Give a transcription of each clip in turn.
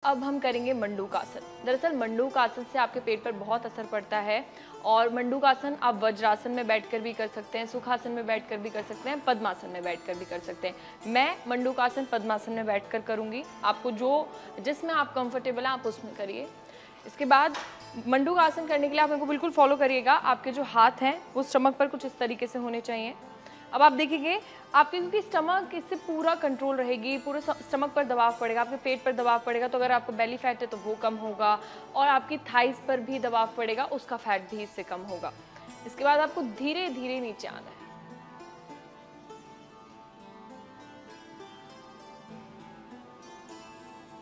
अब हम करेंगे मंडूकासन। दरअसल मंडूकासन से आपके पेट पर बहुत असर पड़ता है और मंडूकासन आप वज्रासन में बैठकर भी कर सकते हैं, सुखासन में बैठकर भी कर सकते हैं, पद्मासन में बैठकर भी कर सकते हैं। मैं मंडूकासन पद्मासन में बैठकर करूँगी। आपको जिसमें आप कंफर्टेबल हैं आप उसमें करिए। इसके बाद मंडूकासन करने के लिए आप मेरे को बिल्कुल फॉलो करिएगा। आपके जो हाथ हैं वो स्टमक पर कुछ इस तरीके से होने चाहिए। अब आप देखिए आपके, क्योंकि स्टमक इससे पूरा कंट्रोल रहेगी, पूरे स्टमक पर दबाव पड़ेगा, आपके पेट पर दबाव पड़ेगा, तो अगर आपका बेली फैट है तो वो कम होगा और आपकी थाइस पर भी दबाव पड़ेगा, उसका फैट भी इससे कम होगा। इसके बाद आपको धीरे धीरे नीचे आना है।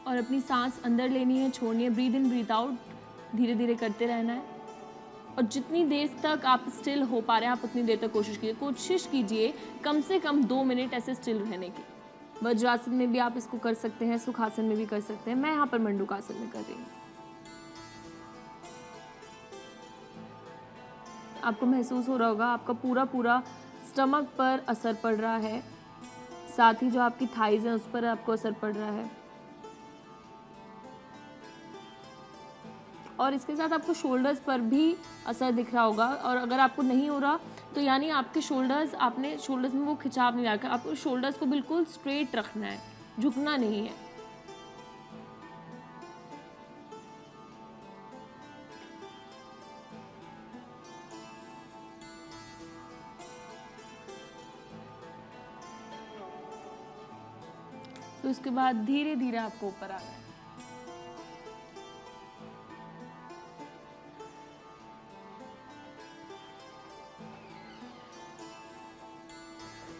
और अपनी सांस अंदर लेनी है, छोड़नी है, ब्रीद इन ब्रीथ आउट धीरे धीरे करते रहना है। और जितनी देर तक आप स्टिल हो पा रहे हैं आप उतनी देर तक कोशिश कीजिए कम से कम 2 मिनट ऐसे स्टिल रहने की। वज्रासन में भी आप इसको कर सकते हैं, सुखासन में भी कर सकते हैं। मैं यहाँ पर मंडूकासन में कर रही हूँ। आपको महसूस हो रहा होगा आपका पूरा स्टमक पर असर पड़ रहा है, साथ ही जो आपकी थाइज है उस पर आपको असर पड़ रहा है। और इसके साथ आपको शोल्डर्स पर भी असर दिख रहा होगा। और अगर आपको नहीं हो रहा तो यानी आपके आपने शोल्डर्स में वो खिंचाव नहीं रखा। आपको शोल्डर्स को बिल्कुल स्ट्रेट रखना है, झुकना नहीं है। तो उसके बाद धीरे धीरे आपको ऊपर आना है।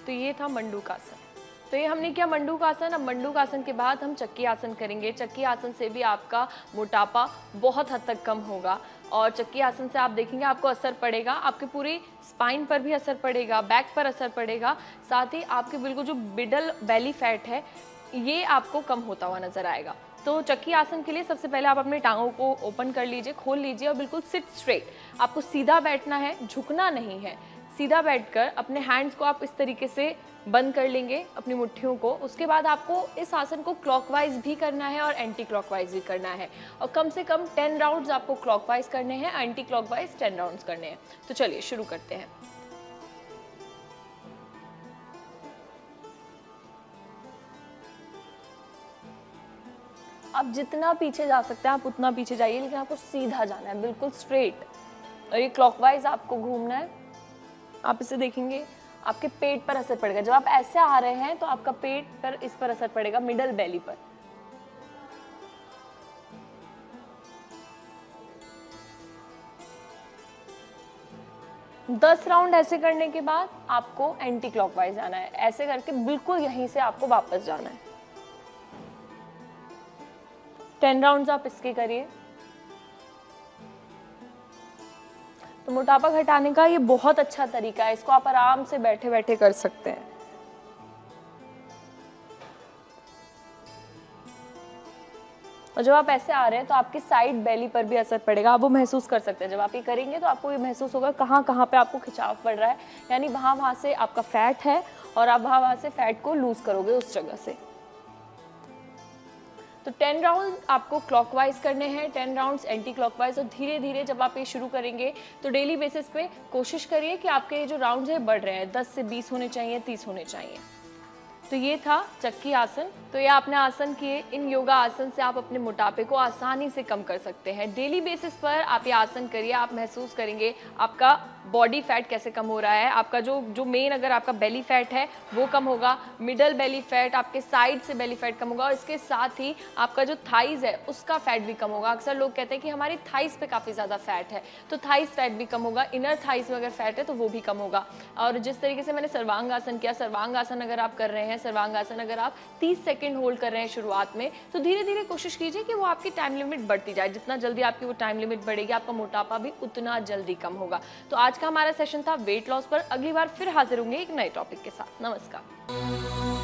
तो ये था मंडूकासन। तो ये हमने किया मंडूकासन। अब मंडूकासन के बाद हम चक्की आसन करेंगे। चक्की आसन से भी आपका मोटापा बहुत हद तक कम होगा और चक्की आसन से आप देखेंगे आपको असर पड़ेगा, आपके पूरी स्पाइन पर भी असर पड़ेगा, बैक पर असर पड़ेगा, साथ ही आपके बिल्कुल जो मिडल बेली फैट है ये आपको कम होता हुआ नजर आएगा। तो चक्की आसन के लिए सबसे पहले आप अपनी टांगों को ओपन कर लीजिए, खोल लीजिए और बिल्कुल सिट स्ट्रेट। आपको सीधा बैठना है, झुकना नहीं है। सीधा बैठकर अपने हैंड्स को आप इस तरीके से बंद कर लेंगे, अपनी मुट्ठियों को। उसके बाद आपको इस आसन को क्लॉकवाइज भी करना है और एंटी क्लॉकवाइज भी करना है और कम से कम 10 राउंड्स आपको क्लॉकवाइज करने हैं, एंटी क्लॉकवाइज 10 राउंड्स करने हैं। तो चलिए शुरू करते हैं। आप जितना पीछे जा सकते हैं आप उतना पीछे जाइए, लेकिन आपको सीधा जाना है, बिल्कुल स्ट्रेट। और ये क्लॉकवाइज आपको घूमना है। आप इसे देखेंगे आपके पेट पर असर पड़ेगा। जब आप ऐसे आ रहे हैं तो आपका पेट पर इस पर असर पड़ेगा, मिडल बेली पर। दस राउंड ऐसे करने के बाद आपको एंटी क्लॉकवाइज आना है। ऐसे करके बिल्कुल यहीं से आपको वापस जाना है। 10 राउंड्स आप इसके करिए। तो मोटापा घटाने का ये बहुत अच्छा तरीका है, इसको आप आराम से बैठे बैठे कर सकते हैं। और जब आप ऐसे आ रहे हैं तो आपकी साइड बेली पर भी असर पड़ेगा, आप वो महसूस कर सकते हैं। जब आप ये करेंगे तो आपको ये महसूस होगा कहाँ कहाँ पे आपको खिंचाव पड़ रहा है, यानी वहाँ से आपका फैट है और आप वहाँ से फैट को लूज करोगे उस जगह से। तो 10 राउंड आपको क्लॉकवाइज करने हैं, 10 राउंड्स एंटी क्लॉकवाइज। और धीरे धीरे जब आप ये शुरू करेंगे तो डेली बेसिस पे कोशिश करिए कि आपके ये जो राउंड्स हैं बढ़ रहे हैं, 10 से 20 होने चाहिए, 30 होने चाहिए। तो ये था चक्की आसन। तो ये आपने आसन किए। इन योगा आसन से आप अपने मोटापे को आसानी से कम कर सकते हैं। डेली बेसिस पर आप ये आसन करिए, आप महसूस करेंगे आपका बॉडी फैट कैसे कम हो रहा है। आपका जो मेन अगर आपका बेली फैट है वो कम होगा, मिडल बेली फैट, आपके साइड से बेली फैट कम होगा और इसके साथ ही आपका जो थाइज है उसका फैट भी कम होगा। अक्सर लोग कहते हैं कि हमारी थाइज पे काफ़ी ज़्यादा फैट है, तो थाइज फैट भी कम होगा। इनर थाइज में अगर फैट है तो वो भी कम होगा। और जिस तरीके से मैंने सर्वांग आसन किया, सर्वांग आसन अगर आप कर रहे हैं, सर्वांग आसन अगर आप 30 सेकंड होल्ड कर रहे हैं शुरुआत में, तो धीरे धीरे कोशिश कीजिए कि वो आपकी टाइम लिमिट बढ़ती जाए। जितना जल्दी आपकी वो टाइम लिमिट बढ़ेगी आपका मोटापा भी उतना जल्दी कम होगा। तो आज का हमारा सेशन था वेट लॉस पर। अगली बार फिर हाजिर होंगे एक नए टॉपिक के साथ। नमस्कार।